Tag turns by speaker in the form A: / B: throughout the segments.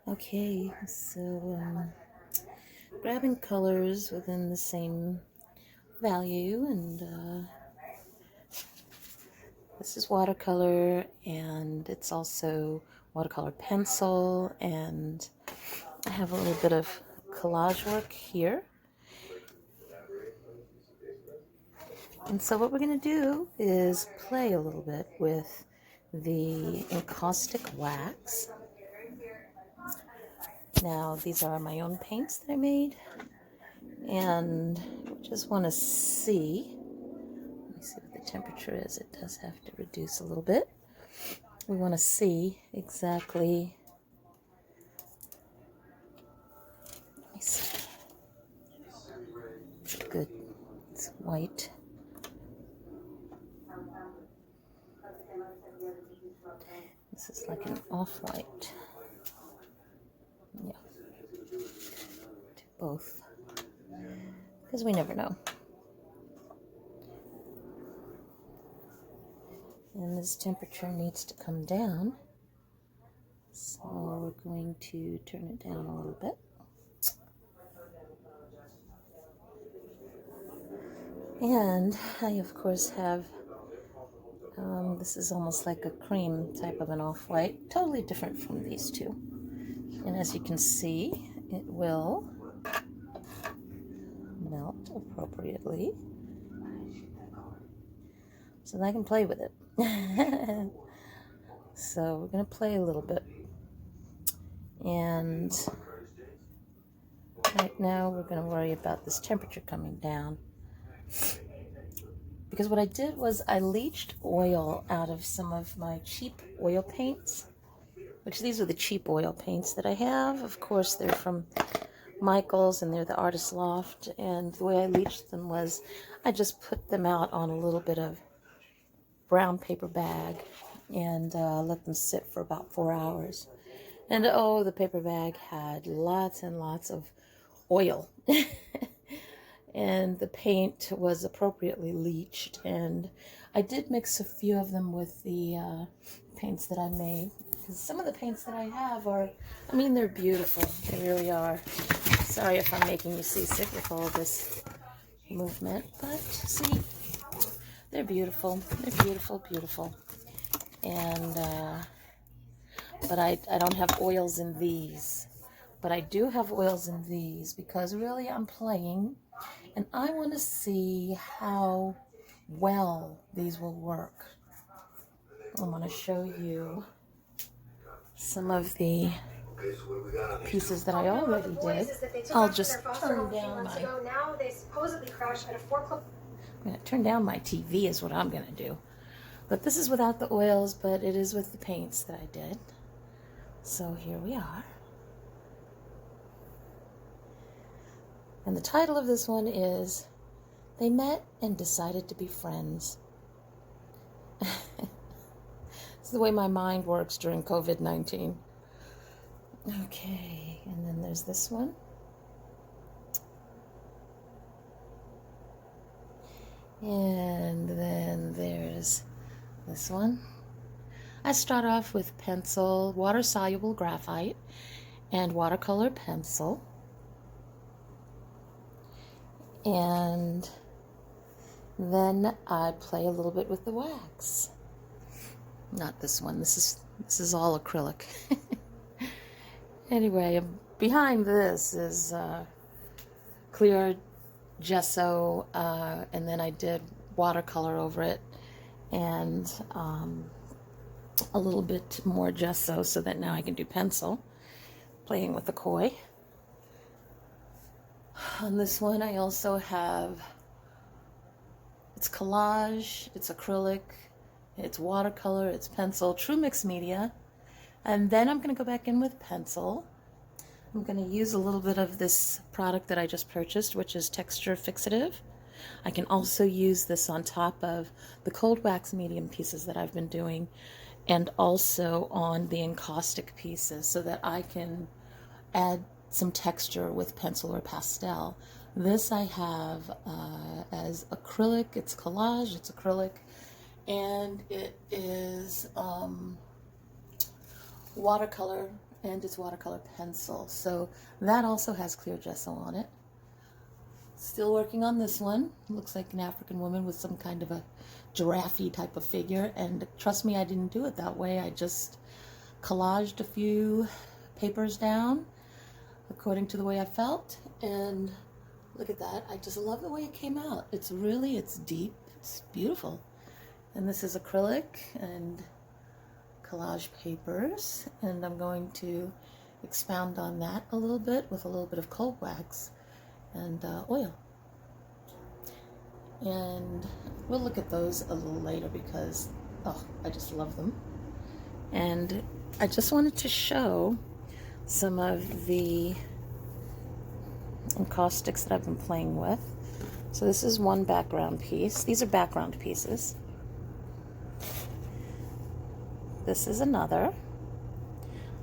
A: Okay, so grabbing colors within the same value, and this is watercolor, and it's also watercolor pencil, and I have a little bit of collage work here. And so what we're going to do is play a little bit with the encaustic wax. Now, these are my own paints that I made, and just want to see. Let me see what the temperature is. It does have to reduce a little bit. We want to see exactly. Let me see. Good. It's white. This is like an off-white. Yeah. Do both. Because we never know. And this temperature needs to come down. So we're going to turn it down a little bit. And I, of course, have, this is almost like a cream type of an off-white, totally different from these two. And as you can see, it will melt appropriately so that I can play with it. So we're going to play a little bit. And right now we're going to worry about this temperature coming down. Because what I did was I leached oil out of some of my cheap oil paints, which these are the cheap oil paints that I have. Of course, they're from Michael's and they're the Artist Loft. And the way I leached them was I just put them out on a little bit of brown paper bag and let them sit for about 4 hours. And oh, the paper bag had lots and lots of oil. And the paint was appropriately leached, and I did mix a few of them with the paints that I made, because some of the paints that I have are, I mean, they're beautiful. They really are. Sorry if I'm making you seasick with all this movement, but see, they're beautiful. They're beautiful, beautiful. And but I don't have oils in these, but I do have oils in these because really I'm playing. And I want to see how well these will work. I'm going to show you some of the pieces that I already did. I'll just turn down my... I'm going to turn down my TV is what I'm going to do. But this is without the oils, but it is with the paints that I did. So here we are. And the title of this one is, They Met and Decided to Be Friends. It's the way my mind works during COVID-19. Okay, and then there's this one. And then there's this one. I start off with pencil, water-soluble graphite, and watercolor pencil. And then I play a little bit with the wax. Not this one. This is all acrylic. Anyway, behind this is clear gesso, and then I did watercolor over it, and a little bit more gesso so that now I can do pencil, playing with the koi. On this one, I also have, it's collage, it's acrylic, it's watercolor, it's pencil, true mixed media. And then I'm going to go back in with pencil. I'm going to use a little bit of this product that I just purchased, which is texture fixative. I can also use this on top of the cold wax medium pieces that I've been doing, and also on the encaustic pieces, so that I can add some texture with pencil or pastel. This I have as acrylic. It's collage, it's acrylic, and it is watercolor, and it's watercolor pencil. So that also has clear gesso on it. Still working on this one. Looks like an African woman with some kind of a giraffe type of figure, and trust me, I didn't do it that way. I just collaged a few papers down according to the way I felt, and look at that. I just love the way it came out. It's deep, it's beautiful. And this is acrylic and collage papers, and I'm going to expound on that a little bit with a little bit of cold wax and oil. And we'll look at those a little later because, oh, I just love them. And I just wanted to show some of the encaustics that I've been playing with. So this is one background piece. These are background pieces. This is another.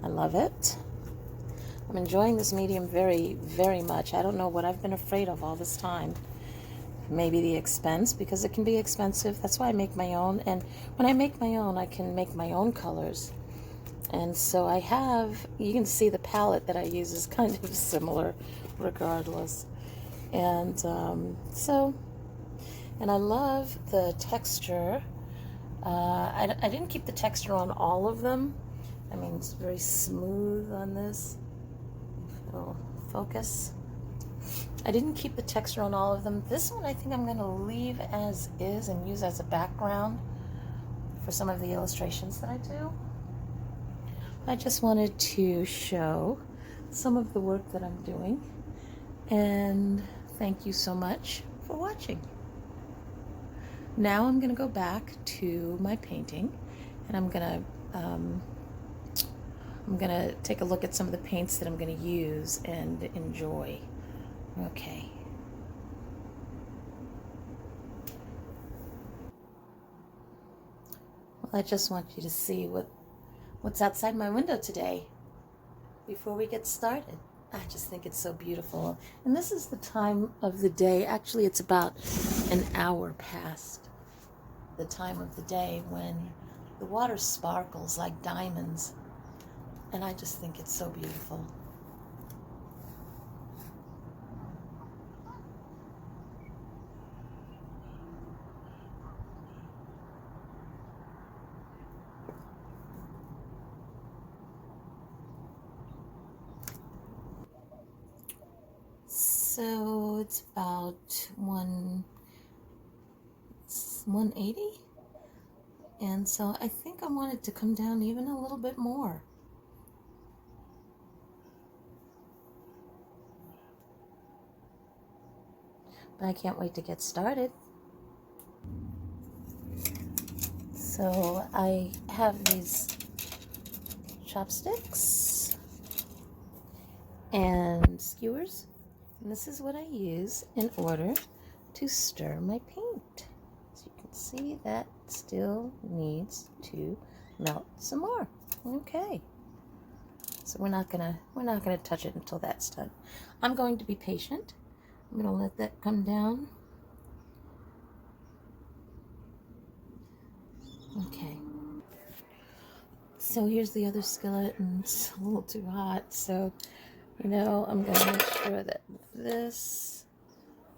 A: I love it. I'm enjoying this medium very, very much. I don't know what I've been afraid of all this time. Maybe the expense, because it can be expensive. That's why I make my own. And when I make my own, I can make my own colors. And so I have, you can see the palette that I use is kind of similar regardless. And and I love the texture. I didn't keep the texture on all of them. I mean, it's very smooth on this. It'll focus. I didn't keep the texture on all of them. This one I think I'm going to leave as is and use as a background for some of the illustrations that I do. I just wanted to show some of the work that I'm doing, and thank you so much for watching. Now I'm going to go back to my painting, and I'm going to take a look at some of the paints that I'm going to use and enjoy. Okay. Well, I just want you to see what's outside my window today before we get started. I just think it's so beautiful. And this is the time of the day. Actually, it's about an hour past the time of the day when the water sparkles like diamonds. And I just think it's so beautiful. So it's about 180, and so I think I want it to come down even a little bit more. But I can't wait to get started. So I have these chopsticks and skewers, and this is what I use in order to stir my paint. So you can see that still needs to melt some more. Okay. So we're not gonna touch it until that's done. I'm going to be patient. I'm gonna let that come down. Okay. So here's the other skillet, and it's a little too hot, so I'm gonna make sure that this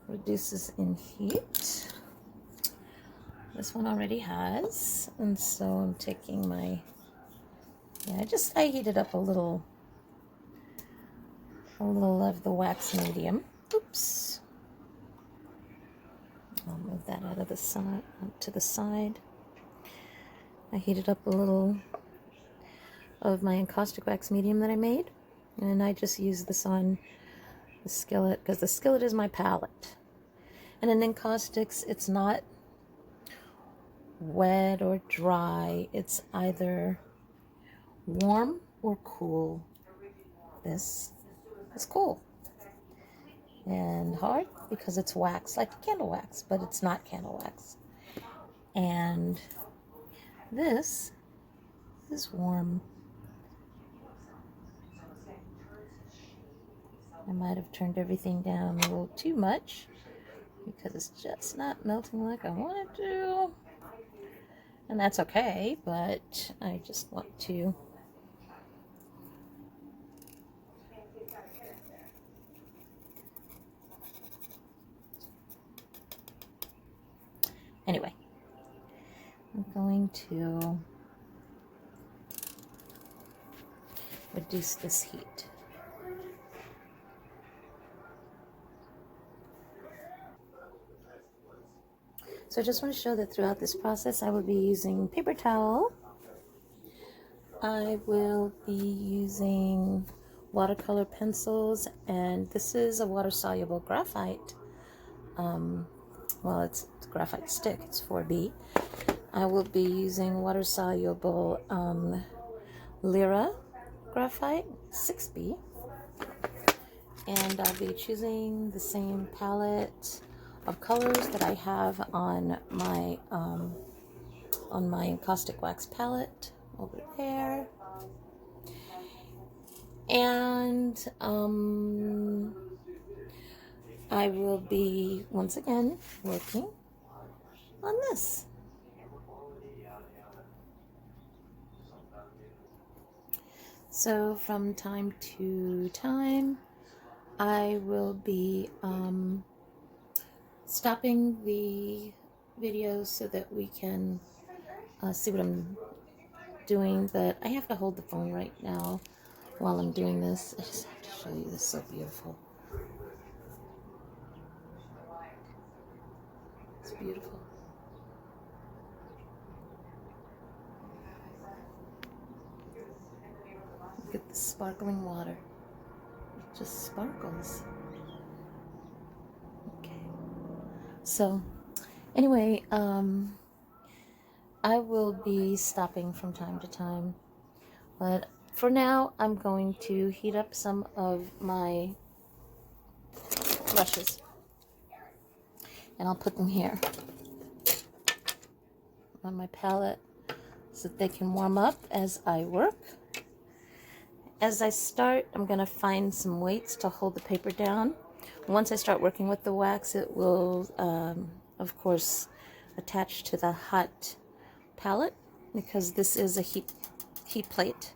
A: reduces in heat. This one already has, and so I'm taking my, I heated up a little of the wax medium. Oops. I'll move that out of the side, to the side. I heated up a little of my encaustic wax medium that I made, and I just used this on the skillet because the skillet is my palette. And in encaustics, it's not wet or dry. It's either warm or cool. This is cool. And hard because it's wax, like candle wax, but it's not candle wax. And this is warm. I might have turned everything down a little too much because it's just not melting like I want it to. And that's okay, but I just want to Anyway, I'm going to reduce this heat. So I just want to show that throughout this process I will be using paper towel. I will be using watercolor pencils, and this is a water-soluble graphite. Well, it's graphite stick, it's 4B. I will be using water-soluble Lyra graphite, 6B. And I'll be choosing the same palette of colors that I have on my encaustic wax palette over there. And I will be once again working on this. So from time to time I will be stopping the video so that we can see what I'm doing, but I have to hold the phone right now while I'm doing this. I just have to show you this, so beautiful. It's beautiful. Look at the sparkling water. It just sparkles. Okay. So, anyway, I will be stopping from time to time, but for now, I'm going to heat up some of my brushes, and I'll put them here on my palette so that they can warm up as I work. As I start, I'm going to find some weights to hold the paper down. Once I start working with the wax, it will, of course, attach to the hot palette, because this is a heat plate.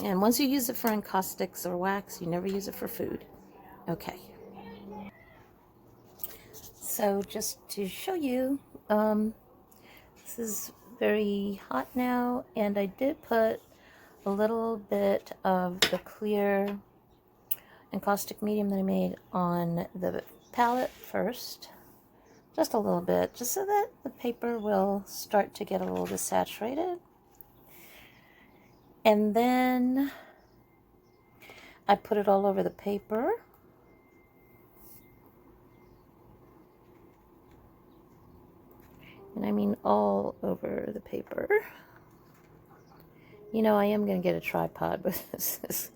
A: And once you use it for encaustics or wax, you never use it for food. Okay. So just to show you, this is very hot now, and I did put a little bit of the clear encaustic medium that I made on the palette first. Just a little bit, just so that the paper will start to get a little bit saturated. And then I put it all over the paper. And I mean all over the paper. You know, I am going to get a tripod, but this is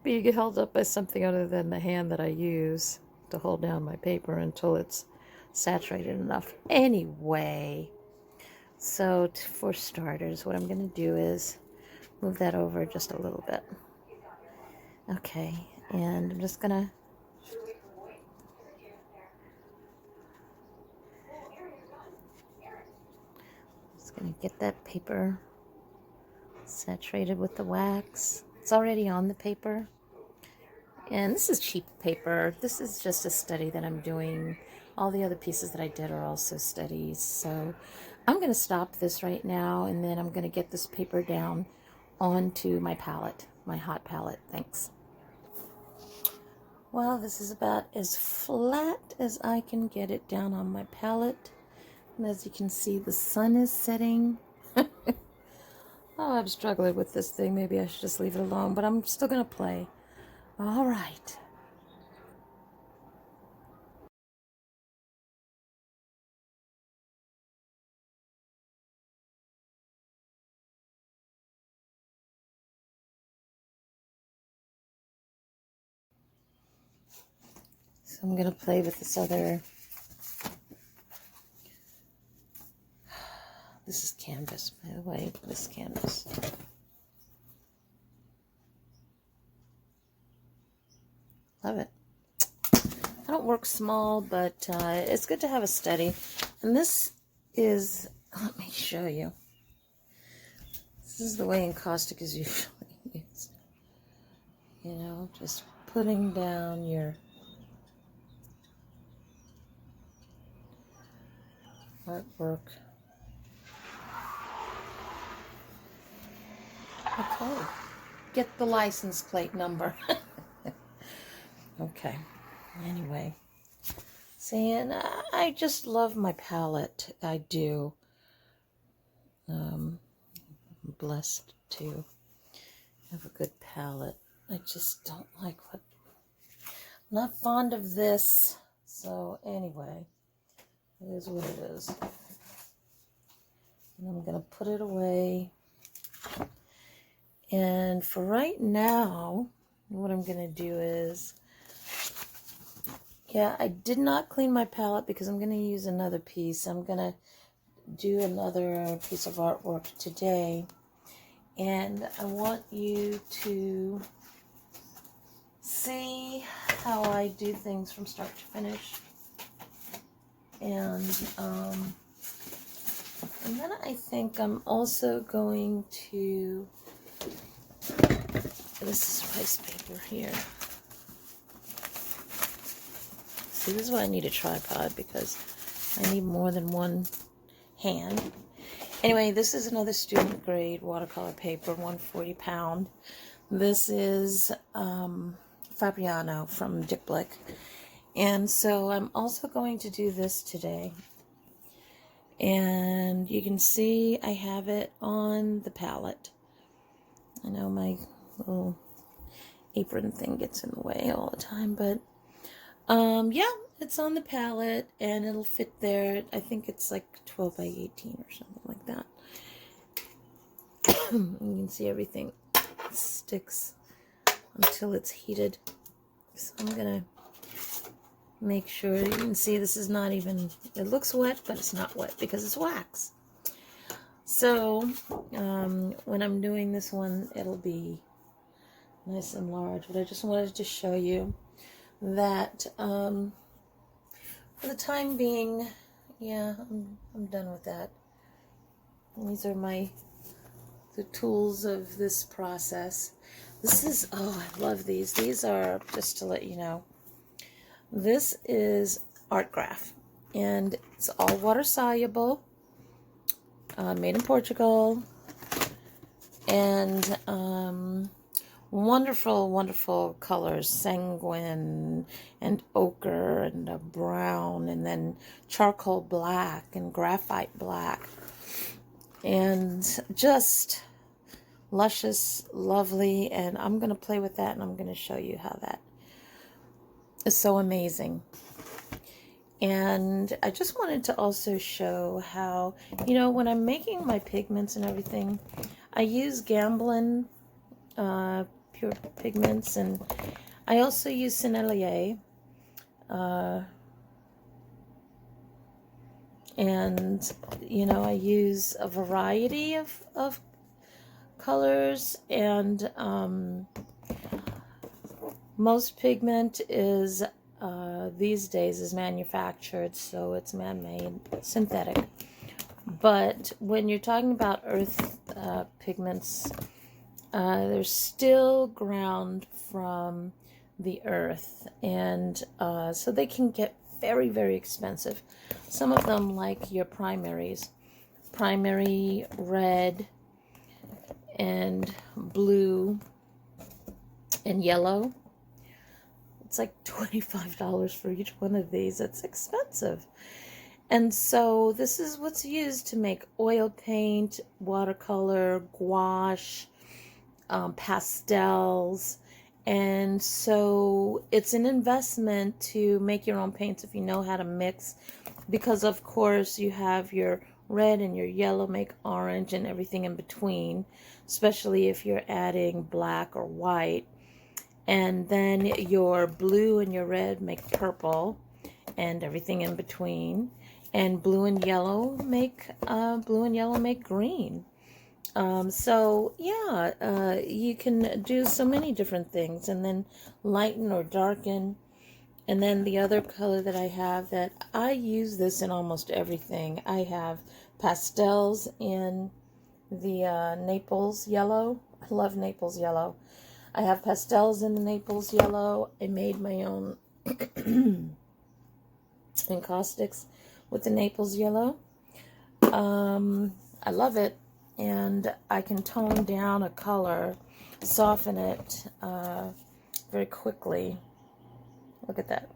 A: being held up by something other than the hand that I use to hold down my paper until it's saturated enough. Anyway, so for starters, what I'm going to do is move that over just a little bit. Okay, and I'm just going to get that paper saturated with the wax. It's already on the paper. And this is cheap paper. This is just a study that I'm doing. All the other pieces that I did are also studies. So I'm going to stop this right now, and then I'm going to get this paper down onto my palette, my hot palette. Thanks. Well, this is about as flat as I can get it down on my palette. And as you can see, the sun is setting. Oh, I'm struggling with this thing. Maybe I should just leave it alone, but I'm still going to play. All right. So I'm going to play with this other. This is canvas, by the way. This canvas. Love it. I don't work small, but it's good to have a study. And this is, let me show you. This is the way encaustic is usually used. You know, just putting down your artwork. Okay, get the license plate number. Okay, anyway. Saying, I just love my palette. I do. I'm blessed to have a good palette. I just don't like what... I'm not fond of this. So anyway, it is what it is. And I'm going to put it away. And for right now, what I'm going to do is... Yeah, I did not clean my palette because I'm going to use another piece. I'm going to do another piece of artwork today. And I want you to see how I do things from start to finish. And then I think I'm also going to... This is rice paper here. See, this is why I need a tripod, because I need more than one hand. Anyway, this is another student grade watercolor paper, 140 pound. This is Fabriano from Dick Blick. And so I'm also going to do this today. And you can see I have it on the palette. I know my little apron thing gets in the way all the time, but yeah, it's on the palette and it'll fit there. I think it's like 12 by 18 or something like that. You can see everything sticks until it's heated. So I'm gonna make sure you can see this is not even, it looks wet, but it's not wet because it's wax. So when I'm doing this one, it'll be nice and large, but I just wanted to show you that for the time being, yeah, I'm done with that. And these are the tools of this process. This is, oh, I love these. These are, just to let you know, this is Art Graph, and it's all water soluble, made in Portugal, and wonderful, wonderful colors, sanguine and ochre and a brown, and then charcoal black and graphite black, and just luscious, lovely. And I'm going to play with that, and I'm going to show you how that is so amazing. And I just wanted to also show how, you know, when I'm making my pigments and everything, I use Gamblin pure pigments, and I also use Sennelier, and you know, I use a variety of colors, and most pigment is these days is manufactured, so it's man-made, synthetic. But when you're talking about earth pigments, they're still ground from the earth, and so they can get very, very expensive. Some of them, like your primaries, primary red and blue and yellow, it's like $25 for each one of these. It's expensive. And so this is what's used to make oil paint, watercolor, gouache, pastels. And so it's an investment to make your own paints if you know how to mix, because of course you have your red and your yellow make orange and everything in between, especially if you're adding black or white. And then your blue and your red make purple and everything in between. And blue and yellow make green. So yeah, you can do so many different things, and then lighten or darken. And then the other color that I have, that I use this in almost everything, I have pastels in the Naples yellow. I love Naples yellow. I have pastels in the Naples yellow. I made my own encaustics with the Naples yellow. I love it, and I can tone down a color, soften it very quickly. Look at that.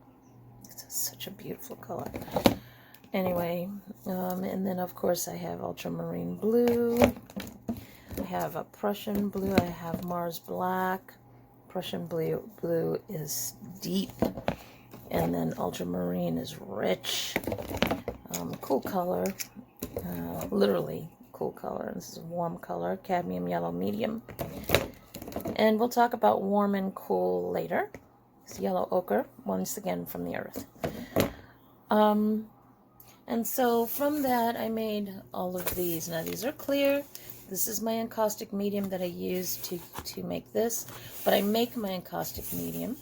A: It's such a beautiful color. Anyway, and then of course I have ultramarine blue. I have a Prussian blue. I have Mars black. Prussian blue is deep, and then ultramarine is rich. Cool color, literally cool color. This is a warm color, cadmium yellow medium. And we'll talk about warm and cool later. It's yellow ochre, once again from the earth. And so from that I made all of these. Now these are clear. This is my encaustic medium that I use to make this, but I make my encaustic medium.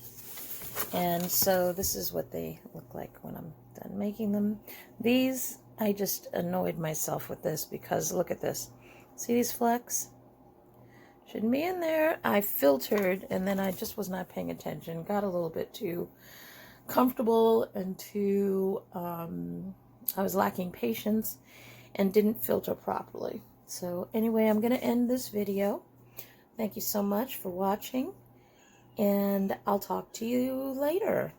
A: And so this is what they look like when I'm done making them. These, I just annoyed myself with this because look at this. See these flecks? Shouldn't be in there. I filtered and then I just was not paying attention. Got a little bit too comfortable and too, I was lacking patience and didn't filter properly. So anyway, I'm going to end this video. Thank you so much for watching, and I'll talk to you later.